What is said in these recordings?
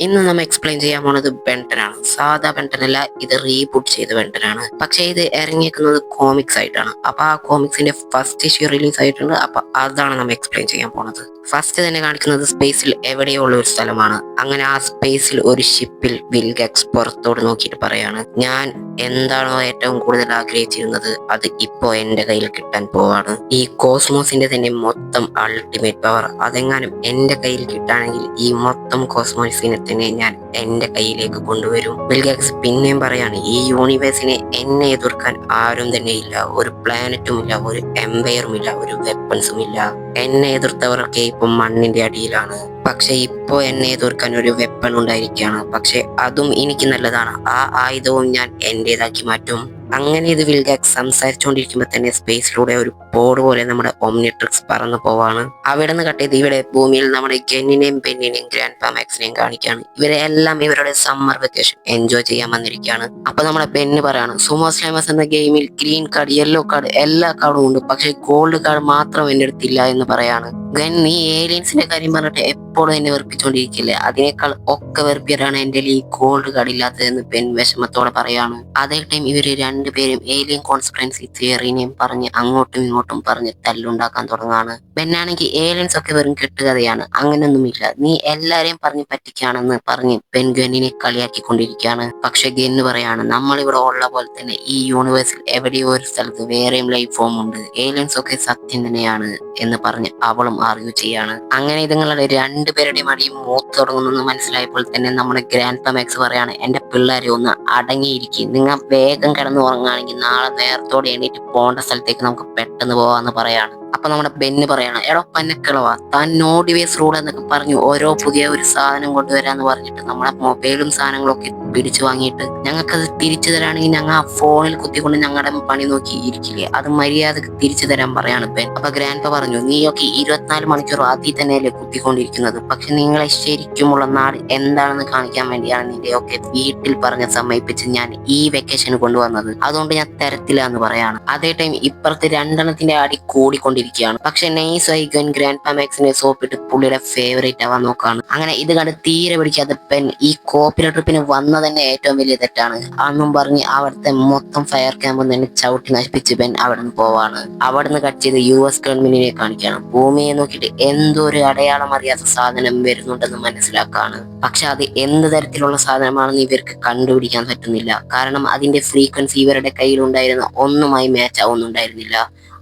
ഇന്ന് നമ്മൾ എക്സ്പ്ലെയിൻ ചെയ്യാൻ പോണത് ബെൻട്ടനാണ്. സാധാ ബെൻട്ടനല്ല, ഇത് റീബൂട്ട് ചെയ്ത ബെൻട്ടനാണ്. പക്ഷേ ഇത് ഇറങ്ങിയിരിക്കുന്നത് കോമിക്സ് ആയിട്ടാണ്. അപ്പൊ ആ കോമിക്സിന്റെ ഫസ്റ്റ് ഇഷ്യൂ റിലീസ് ആയിട്ടുണ്ട്. അപ്പൊ അതാണ് നമ്മൾ എക്സ്പ്ലെയിൻ ചെയ്യാൻ പോണത്. ഫസ്റ്റ് തന്നെ കാണിക്കുന്നത് സ്പേസിൽ എവിടെയോ ഉള്ള ഒരു സ്ഥലമാണ്. അങ്ങനെ ആ സ്പേസിൽ ഒരു ഷിപ്പിൽ വിൽഗക്സ് പുറത്തോട്ട് നോക്കിയിട്ട് പറയാണ്, ഞാൻ എന്താണോ ഏറ്റവും കൂടുതൽ ആഗ്രഹിച്ചിരുന്നത് അത് ഇപ്പോ എന്റെ കയ്യിൽ കിട്ടാൻ പോവാണ്. ഈ കോസ്മോസിന്റെ തന്നെ മൊത്തം അൾട്ടിമേറ്റ് പവർ അതെങ്ങാനും എന്റെ കയ്യിൽ കിട്ടുകയാണെങ്കിൽ ഈ മൊത്തം കോസ്മോസിനെ തന്നെ ഞാൻ എന്റെ കയ്യിലേക്ക് കൊണ്ടുവരും. വിൽഗക്സ് പിന്നെയും പറയാണ്, ഈ യൂണിവേഴ്സിനെ എന്നെ എതിർക്കാൻ ആരും തന്നെ ഇല്ല. ഒരു പ്ലാനറ്റും ഇല്ല, ഒരു എംപയറും ഇല്ല, ഒരു വെപ്പൺസും ഇല്ല. എന്നെ എതിർത്തവരൊക്കെ ഇപ്പൊ മണ്ണിന്റെ അടിയിലാണ്. പക്ഷെ ഇപ്പോ എന്നെ എതിർക്കാൻ ഒരു വെപ്പൺ ഉണ്ടായിരിക്കുകയാണ്. പക്ഷെ അതും എനിക്ക് നല്ലതാണ്. ആ ആയുധവും ഞാൻ എന്റേതാക്കി മാറ്റും. അങ്ങനെ ഇത് വിൽഗാക്സ് സംസാരിച്ചുകൊണ്ടിരിക്കുമ്പോൾ തന്നെ സ്പേസിലൂടെ ഒരു ബോർഡ് പോലെ നമ്മുടെ ഒമ്നിട്രിക്സ് പറന്നു പോവാണ്. അവിടെ നിന്ന് കട്ട് ചെയ്ത് ഇവിടെ ഭൂമിയിൽ നമ്മുടെ ഗെന്നിനെയും ബെന്നിനെയും ഗ്രാൻഡ് പാ മാക്സിനെയും കാണിക്കുകയാണ്. ഇവരെ എല്ലാം ഇവരുടെ സമ്മർ വെക്കേഷൻ എൻജോയ് ചെയ്യാൻ വന്നിരിക്കുകയാണ്. അപ്പൊ നമ്മുടെ ബെന്ന് പറയാണ്, സുമോ സ്ലാമസ് എന്ന ഗെയിമിൽ ഗ്രീൻ കാർഡ്, യെല്ലോ കാർഡ് എല്ലാ കാർഡും ഉണ്ട്, പക്ഷെ ഗോൾഡ് കാർഡ് മാത്രം എന്റെ അടുത്തില്ല എന്ന് പറയാണ്. ഗൻ, നീ ഏലിയൻസിന്റെ കാര്യം പറഞ്ഞിട്ട് എപ്പോഴും എന്നെ വെറുപ്പിച്ചുകൊണ്ടിരിക്കില്ലേ? അതിനേക്കാൾ ഒക്കെ വെറുപ്പിയതാണ് എന്റെ ഈ ഗോൾഡ് കാർഡ് ഇല്ലാത്തതെന്ന് ബെൻ വിഷമത്തോടെ പറയാണ്. അതേ ടൈം ഇവര് രണ്ടുപേരും ഏലിയൻ കോൺസ്പിറൻസി തിയറിനെയും പറഞ്ഞ് അങ്ങോട്ടും ഇങ്ങോട്ടും പറഞ്ഞ് തല്ലുണ്ടാക്കാൻ തുടങ്ങാണ്. ബെന്നാണെങ്കിൽ ഏലിയൻസ് ഒക്കെ വെറും കെട്ടുകഥയാണ്, അങ്ങനൊന്നുമില്ല, നീ എല്ലാരെയും പറഞ്ഞ് പറ്റിക്കാണെന്ന് പറഞ്ഞ് ബെൻ ഗന്നിനെ കളിയാക്കിക്കൊണ്ടിരിക്കുകയാണ്. പക്ഷെ ഗന്ന് പറയാണ്, നമ്മളിവിടെ ഉള്ള പോലെ തന്നെ ഈ യൂണിവേഴ്സിൽ എവിടെയോ ഒരു സ്ഥലത്ത് വേറെയും ലൈഫ് ഫോം ഉണ്ട്, ഏലിയൻസ് ഒക്കെ സത്യം തന്നെയാണ് എന്ന് പറഞ്ഞ് അവളും ആർഗ്യൂ ചെയ്യാണ്. അങ്ങനെ ഇതുങ്ങളുടെ രണ്ടുപേരുടെയും അടിയും മൂത്ത് തുടങ്ങുന്നെന്ന് മനസ്സിലായപ്പോൾ തന്നെ നമ്മുടെ ഗ്രാൻഡ് പാ മാക്സ് പറയാണ്, എന്റെ പിള്ളേരെ ഒന്ന് അടങ്ങിയിരിക്കും, നിങ്ങൾ വേഗം കിടന്ന് ഉറങ്ങുകയാണെങ്കിൽ നാളെ നേരത്തോടെ എണീറ്റ് പോകേണ്ട സ്ഥലത്തേക്ക് നമുക്ക് പെട്ടെന്ന് പോവാന്ന് പറയാണ്. അപ്പൊ നമ്മുടെ ബെന്ന് പറയാണ്, എടോ പന്നക്കിളവാ, താൻ നോ ഡിവൈസ് റൂൾ എന്നൊക്കെ പറഞ്ഞു ഓരോ പുതിയ ഒരു സാധനം കൊണ്ടുവരാന്ന് പറഞ്ഞിട്ട് നമ്മളെ മൊബൈലും സാധനങ്ങളൊക്കെ പിടിച്ചു വാങ്ങിയിട്ട് ഞങ്ങൾക്കത് തിരിച്ചു തരാണെങ്കിൽ ഞങ്ങൾ ആ ഫോണിൽ കുത്തിക്കൊണ്ട് ഞങ്ങളുടെ പണി നോക്കി ഇരിക്കില്ലേ? അത് മര്യാദക്ക് തിരിച്ചു തരാൻ പറയാണ് ബെൻ. അപ്പൊ ഗ്രാൻഡ് പാ പറഞ്ഞു, നീയൊക്കെ 24 മണിക്കൂർ അതിൽ തന്നെയല്ലേ കുത്തിക്കൊണ്ടിരിക്കുന്നത്, പക്ഷെ നിങ്ങളെ ശരിക്കുമുള്ള നാട് എന്താണെന്ന് കാണിക്കാൻ വേണ്ടിയാണ് നിന്റെയൊക്കെ വീട്ടിൽ പറഞ്ഞ് സമ്മതിപ്പിച്ച് ഞാൻ ഈ വെക്കേഷന് കൊണ്ടുവന്നത്, അതുകൊണ്ട് ഞാൻ തരത്തില്ല എന്ന് പറയാണ്. അതേ ടൈം ഇപ്പുറത്ത് രണ്ടെണ്ണത്തിന്റെ അടി കൂടിക്കൊണ്ടിരിക്കുകയാണ്. പക്ഷെ നൈസായി ഗൻ ഗ്രാൻഡ് പാ മാക്സിനെ സോപ്പിട്ട് പുള്ളിയുടെ ഫേവറേറ്റ് ആവാൻ നോക്കാണ്. അങ്ങനെ ഇത് കണ്ട് തീരെ പിടിക്കാത്ത ബെൻ ഈ കോപ്പിലെ ട്രിപ്പിന് വന്ന തന്നെ ഏറ്റവും വലിയ തെറ്റാണ് അന്നും പറഞ്ഞ് അവിടുത്തെ മൊത്തം ഫയർ ക്യാമ്പ് തന്നെ ചവിട്ടി നശിപ്പിച്ച് ബെൻ അവിടെ നിന്ന് പോവാണ്. അവിടെ നിന്ന് കട്ട് ചെയ്ത് US ഗവൺമെന്റിനെ കാണിക്കുകയാണ്. ഭൂമിയെ നോക്കിയിട്ട് എന്തോ ഒരു അടയാളം അറിയാത്ത സാധനം വരുന്നുണ്ടെന്ന് മനസ്സിലാക്കാണ്. പക്ഷെ അത് എന്ത് തരത്തിലുള്ള സാധനമാണെന്ന് ഇവർക്ക് കണ്ടുപിടിക്കാൻ പറ്റുന്നില്ല. കാരണം അതിന്റെ ഫ്രീക്വൻസി ഇവരുടെ കയ്യിലുണ്ടായിരുന്ന ഒന്നുമായി മാച്ച് ആവുന്നുണ്ടായിരുന്നില്ല.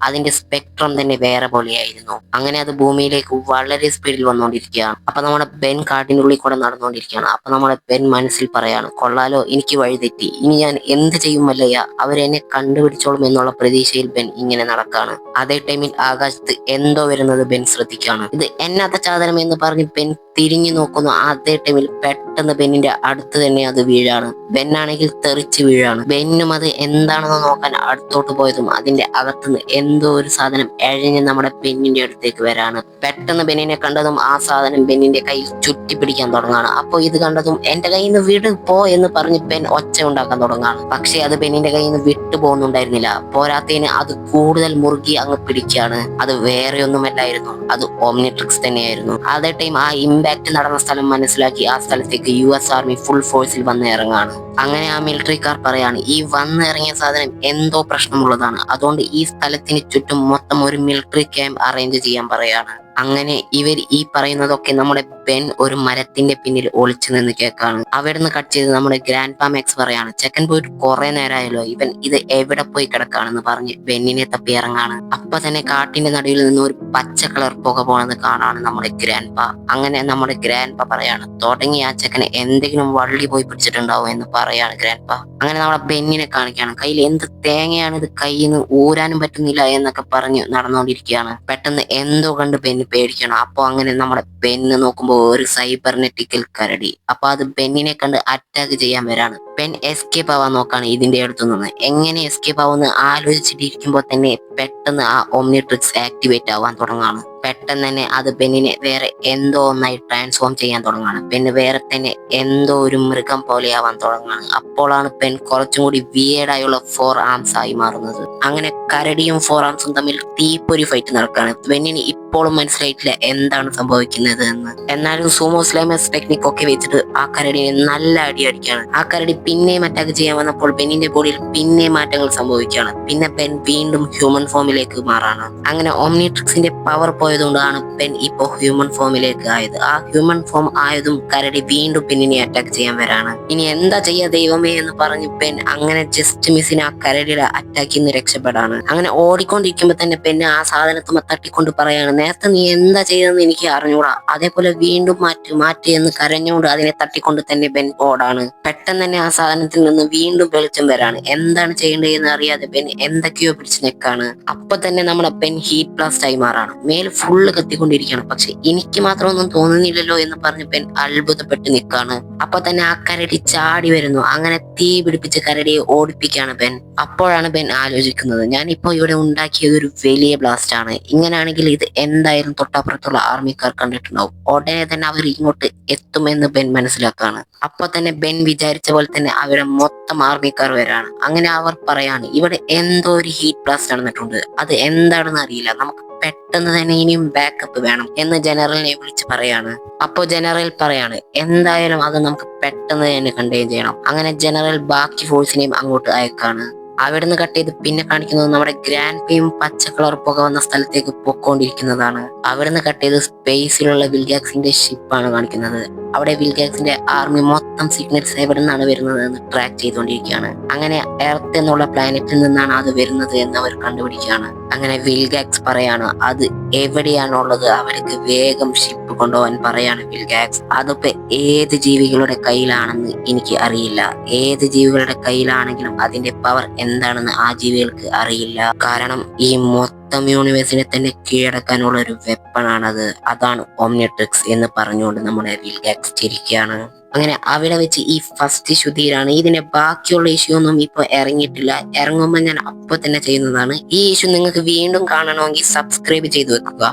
അതിന്റെ സ്പെക്ട്രം തന്നെ വേറെ പോലെയായിരുന്നു. അങ്ങനെ അത് ഭൂമിയിലേക്ക് വളരെ സ്പീഡിൽ വന്നുകൊണ്ടിരിക്കുകയാണ്. അപ്പൊ നമ്മുടെ ബെൻ കാട്ടിന്റെ ഉള്ളിൽ കൂടെ നടന്നുകൊണ്ടിരിക്കുകയാണ്. അപ്പൊ നമ്മുടെ ബെൻ മനസ്സിൽ പറയാണ്, കൊള്ളാലോ, എനിക്ക് വഴിതെറ്റി, ഇനി ഞാൻ എന്ത് ചെയ്യും മല്ലയ്യ, അവരെന്നെ കണ്ടുപിടിച്ചോളും എന്നുള്ള പ്രതീക്ഷയിൽ ബെൻ ഇങ്ങനെ നടക്കാണ്. അതേ ടൈമിൽ ആകാശത്ത് എന്തോ വരുന്നത് ബെൻ ശ്രദ്ധിക്കുകയാണ്. ഇത് എന്നാത്ത ചാതനം എന്ന് പറഞ്ഞ് ബെൻ തിരിഞ്ഞു നോക്കുന്നു. അതേ ടൈമിൽ പെട്ടെന്ന് ബെന്നിന്റെ അടുത്ത് തന്നെ അത് വീഴാണ്. ബെന്നാണെങ്കിൽ തെറിച്ച് വീഴാണ്. ബെന്നും അത് എന്താണെന്ന് നോക്കാൻ അടുത്തോട്ട് പോയതും അതിന്റെ അകത്തുനിന്ന് എന്തോ ഒരു സാധനം എഴഞ്ഞ് നമ്മുടെ ബെന്നിന്റെ അടുത്തേക്ക് വരാണ്. പെട്ടെന്ന് ബെന്നിനെ കണ്ടതും ആ സാധനം ബെന്നിന്റെ കയ്യിൽ ചുറ്റി പിടിക്കാൻ തുടങ്ങാണ്. അപ്പൊ ഇത് കണ്ടതും എന്റെ കയ്യിൽ നിന്ന് വിട് പോ എന്ന് പറഞ്ഞ് ബെൻ ഒച്ച ഉണ്ടാക്കാൻ തുടങ്ങാണ്. പക്ഷെ അത് ബെന്നിന്റെ കയ്യിൽ നിന്ന് വിട്ടു പോകുന്നുണ്ടായിരുന്നില്ല. പോരാത്തതിന് അത് കൂടുതൽ മുറുകി അങ്ങ് പിടിക്കുകയാണ്. അത് വേറെ ഒന്നുമല്ലായിരുന്നു, അത് ഒമ്നിട്രിക്സ് തന്നെയായിരുന്നു. അതേ ടൈം ആ ഇമ്പാക്ട് നടന്ന സ്ഥലം മനസ്സിലാക്കി ആ സ്ഥലത്തേക്ക് US ആർമി ഫുൾ ഫോഴ്സിൽ വന്ന് ഇറങ്ങാണ്. അങ്ങനെ ആ മിലിറ്ററിക്കാർ പറയാണ്, ഈ വന്ന് ഇറങ്ങിയ സാധനം എന്തോ പ്രശ്നമുള്ളതാണ്, അതുകൊണ്ട് ഈ സ്ഥലത്തിന് ചുറ്റും മൊത്തം ഒരു മിലിറ്ററി ക്യാമ്പ് അറേഞ്ച് ചെയ്യാൻ പറയാണ്. അങ്ങനെ ഇവർ ഈ പറയുന്നതൊക്കെ നമ്മുടെ ബെൻ ഒരു മരത്തിന്റെ പിന്നിൽ ഒളിച്ചു നിന്ന് കേൾക്കാണ്. അവിടുന്ന് കട്ട് ചെയ്ത് നമ്മുടെ ഗ്രാൻഡ് പാ മാക്സ് പറയാണ്, ചെക്കൻ പോയിട്ട് കുറെ നേരമായല്ലോ, ഇവൻ ഇത് എവിടെ പോയി കിടക്കാണെന്ന് പറഞ്ഞ് ബെന്നിനെ തപ്പി ഇറങ്ങാണ്. അപ്പൊ തന്നെ കാട്ടിന്റെ നടുവിൽ നിന്ന് ഒരു പച്ച കളർ പുക പോണെന്ന് കാണാണ് നമ്മുടെ ഗ്രാൻഡ് പാ. അങ്ങനെ നമ്മുടെ ഗ്രാൻഡ് പാ പറയാണ്, തുടങ്ങി ആ ചെക്കനെ എന്തെങ്കിലും വള്ളി പോയി പിടിച്ചിട്ടുണ്ടാവും എന്ന് പറയാണ് ഗ്രാൻഡ് പാ. അങ്ങനെ നമ്മളെ ബെന്നിനെ കാണിക്കുകയാണ്. കയ്യിൽ എന്ത് തേങ്ങയാണ് ഇത്, കയ്യിൽ നിന്ന് ഊരാനും പറ്റുന്നില്ല എന്നൊക്കെ പറഞ്ഞ് നടന്നുകൊണ്ടിരിക്കുകയാണ്. പെട്ടെന്ന് എന്തോ കണ്ട് ബെന്ന് പേടിക്കണം. അപ്പൊ അങ്ങനെ നമ്മുടെ ബെന്ന് നോക്കുമ്പോൾ ഒരു സൈബർനെറ്റിക്കൽ കരടി. അപ്പൊ അത് ബെന്നിനെ കണ്ട് അറ്റാക്ക് ചെയ്യാൻ വരാണ്. ബെൻ എസ്കേപ്പ് ആവാൻ നോക്കാണ് ഇതിന്റെ അടുത്തു നിന്ന്. എങ്ങനെ എസ്കേപ്പ് ആവുമെന്ന് ആലോചിച്ചിട്ടിരിക്കുമ്പോൾ തന്നെ പെട്ടെന്ന് ആ ഒമ്നിട്രിക്സ് ആക്ടിവേറ്റ് ആവാൻ തുടങ്ങാണ്. പെട്ടെന്ന് തന്നെ അത് ബെന്നിനെ വേറെ എന്തോ ഒന്നായി ട്രാൻസ്ഫോം ചെയ്യാൻ തുടങ്ങുകയാണ്. ബെൻ വേറെ തന്നെ എന്തോ ഒരു മൃഗം പോലെയാവാൻ തുടങ്ങുകയാണ്. അപ്പോഴാണ് ബെൻ കുറച്ചും കൂടി വിയേഡായുള്ള 4 ആംസ് ആയി മാറുന്നത്. അങ്ങനെ കരടിയും 4 ആംസും തമ്മിൽ തീപ്പൊരി ഫൈറ്റ് നടക്കുകയാണ്. ബെന്നിന് ഇപ്പോഴും മനസ്സിലായിട്ടില്ല എന്താണ് സംഭവിക്കുന്നത് എന്ന്. എന്നാലും സൂമോ സ്ലാമേഴ്സ് ടെക്നിക് ഒക്കെ വെച്ചിട്ട് ആ കരടിനെ നല്ല അടി അടിക്കുകയാണ്. ആ കരടി പിന്നെയും അറ്റാക്ക് ചെയ്യാൻ വന്നപ്പോൾ ബെന്നിന്റെ ബോഡിയിൽ പിന്നെ മാറ്റങ്ങൾ സംഭവിക്കുകയാണ്. പിന്നെ ബെൻ വീണ്ടും ഹ്യൂമൻ ഫോമിലേക്ക് മാറാണ്. അങ്ങനെ ഒമ്നിട്രിക്സിന്റെ പവർ പോയതുകൊണ്ടാണ് ബെൻ ഇപ്പോ ഹ്യൂമൻ ഫോമിലേക്ക് ആയത്. ആ ഹ്യൂമൻ ഫോം ആയതും കരടി വീണ്ടും ബെന്നിനെ അറ്റാക്ക് ചെയ്യാൻ വരാണ്. ഇനി എന്താ ചെയ്യാ ദൈവമേ എന്ന് പറഞ്ഞ് ബെൻ അങ്ങനെ ജസ്റ്റ് മിസ്സിന് ആ കരടിയുടെ അറ്റാക്കിൽ നിന്ന് രക്ഷപ്പെടാണ്. അങ്ങനെ ഓടിക്കൊണ്ടിരിക്കുമ്പോ തന്നെ ബെൻ ആ സാധനത്തുമ്പോ തട്ടിക്കൊണ്ട് പറയാണ്, നേരത്തെ നീ എന്താ ചെയ്തതെന്ന് എനിക്ക് അറിഞ്ഞൂടാ, അതേപോലെ വീണ്ടും മാറ്റി എന്ന് കരഞ്ഞുകൊണ്ട് അതിനെ തട്ടിക്കൊണ്ട് തന്നെ ബെൻ ഓടാണ്. പെട്ടെന്ന് തന്നെ ആ സാധനത്തിൽ നിന്ന് വീണ്ടും വെളിച്ചം വരാണ്. എന്താണ് ചെയ്യേണ്ടതെന്ന് അറിയാതെ ബെൻ എന്തൊക്കെയോ പിടിച്ച് നിൽക്കാണ്. അപ്പൊ തന്നെ നമ്മുടെ ബെൻ ഹീറ്റ് ബ്ലാസ്റ്റ് ആയി മാറാണ്. മേൽ ഫുള്ള് കത്തിക്കൊണ്ടിരിക്കുകയാണ്. പക്ഷെ എനിക്ക് മാത്രം ഒന്നും തോന്നുന്നില്ലല്ലോ എന്ന് പറഞ്ഞ് ബെൻ അത്ഭുതപ്പെട്ട് നിൽക്കാണ്. അപ്പൊ തന്നെ ആ കരടി ചാടി വരുന്നു. അങ്ങനെ തീ പിടിപ്പിച്ച് കരടിയെ ഓടിപ്പിക്കുകയാണ് ബെൻ. അപ്പോഴാണ് ബെൻ ആലോചിക്കുന്നത്, ഞാനിപ്പോ ഇവിടെ ഉണ്ടാക്കിയത് ഒരു വലിയ ബ്ലാസ്റ്റ് ആണ്. ഇങ്ങനെയാണെങ്കിൽ ഇത് എന്തായാലും തൊട്ടപ്പുറത്തുള്ള ആർമിക്കാർ കണ്ടിട്ടുണ്ടാവും. ഉടനെ തന്നെ അവർ ഇങ്ങോട്ട് എത്തുമെന്ന് ബെൻ മനസ്സിലാക്കാണ്. അപ്പൊ തന്നെ ബെൻ വിചാരിച്ച പോലെ തന്നെ അവരെ മൊത്തം ആർമിക്കാർ വരാണ്. അങ്ങനെ അവർ പറയാണ്, ഇവിടെ എന്തോ ഒരു ഹീറ്റ് ബ്ലാസ്റ്റ് നടന്നിട്ടുണ്ട്, അത് എന്താണെന്ന് അറിയില്ല, നമുക്ക് പെട്ടെന്ന് തന്നെ ഇനിയും ബാക്കപ്പ് വേണം എന്ന് ജനറലിനെ വിളിച്ച് പറയാണ്. അപ്പോ ജനറൽ പറയാണ്, എന്തായാലും അത് നമുക്ക് പെട്ടെന്ന് തന്നെ കണ്ടെയ്ൻ ചെയ്യണം. അങ്ങനെ ജനറൽ ബാക്കി ഫോഴ്സിനെയും അങ്ങോട്ട് അയക്കാണ്. അവിടുന്ന് കട്ട് ചെയ്ത് പിന്നെ കാണിക്കുന്നത് നമ്മുടെ ഗ്രാൻഡ് പേയും പച്ച കളർ പുക വന്ന സ്ഥലത്തേക്ക് പൊക്കോണ്ടിരിക്കുന്നതാണ്. അവിടുന്ന് കട്ട് ചെയ്ത് സ്പേസിലുള്ള വിൽഗാക്സിന്റെ ഷിപ്പാണ് കാണിക്കുന്നത്. അവിടെ വിൽഗാക്സിന്റെ ആർമി മൊത്തം സിഗ്നൽസ് എവിടെ നിന്നാണ് വരുന്നത് എന്ന് ട്രാക്ക് ചെയ്തുകൊണ്ടിരിക്കുകയാണ്. അങ്ങനെ എർത്ത് എന്നുള്ള പ്ലാനറ്റിൽ നിന്നാണ് അത് വരുന്നത് എന്ന് അവർ കണ്ടുപിടിക്കുകയാണ്. അങ്ങനെ വിൽഗാക്സ് പറയാണ്, അത് എവിടെയാണുള്ളത് അവർക്ക് വേഗം ഷിപ്പ് കൊണ്ടുപോകാൻ പറയാണ് വിൽഗാക്സ്. അതിപ്പോ ഏത് ജീവികളുടെ കയ്യിലാണെന്ന് എനിക്ക് അറിയില്ല. ഏത് ജീവികളുടെ കയ്യിലാണെങ്കിലും അതിന്റെ പവർ എന്താണെന്ന് ആ ജീവികൾക്ക് അറിയില്ല. കാരണം ഈ മൊത്തം യൂണിവേഴ്സിനെ തന്നെ കീഴടക്കാനുള്ള ഒരു വെപ്പണാണത്. അതാണ് ഒമ്നിട്രിക്സ് എന്ന് പറഞ്ഞുകൊണ്ട് നമ്മുടെ വിൽഗാക്സ് ചിരിക്കുകയാണ്. അങ്ങനെ അവിടെ വെച്ച് ഈ ഫസ്റ്റ് ഇഷ്യൂ തീരാണ്. ഇതിന്റെ ബാക്കിയുള്ള ഇഷ്യൂ ഒന്നും ഇപ്പൊ ഇറങ്ങിയിട്ടില്ല. ഇറങ്ങുമ്പോൾ ഞാൻ അപ്പൊ തന്നെ ചെയ്യുന്നതാണ്. ഈ ഇഷ്യൂ നിങ്ങൾക്ക് വീണ്ടും കാണണമെങ്കിൽ സബ്സ്ക്രൈബ് ചെയ്ത് വെക്കുക.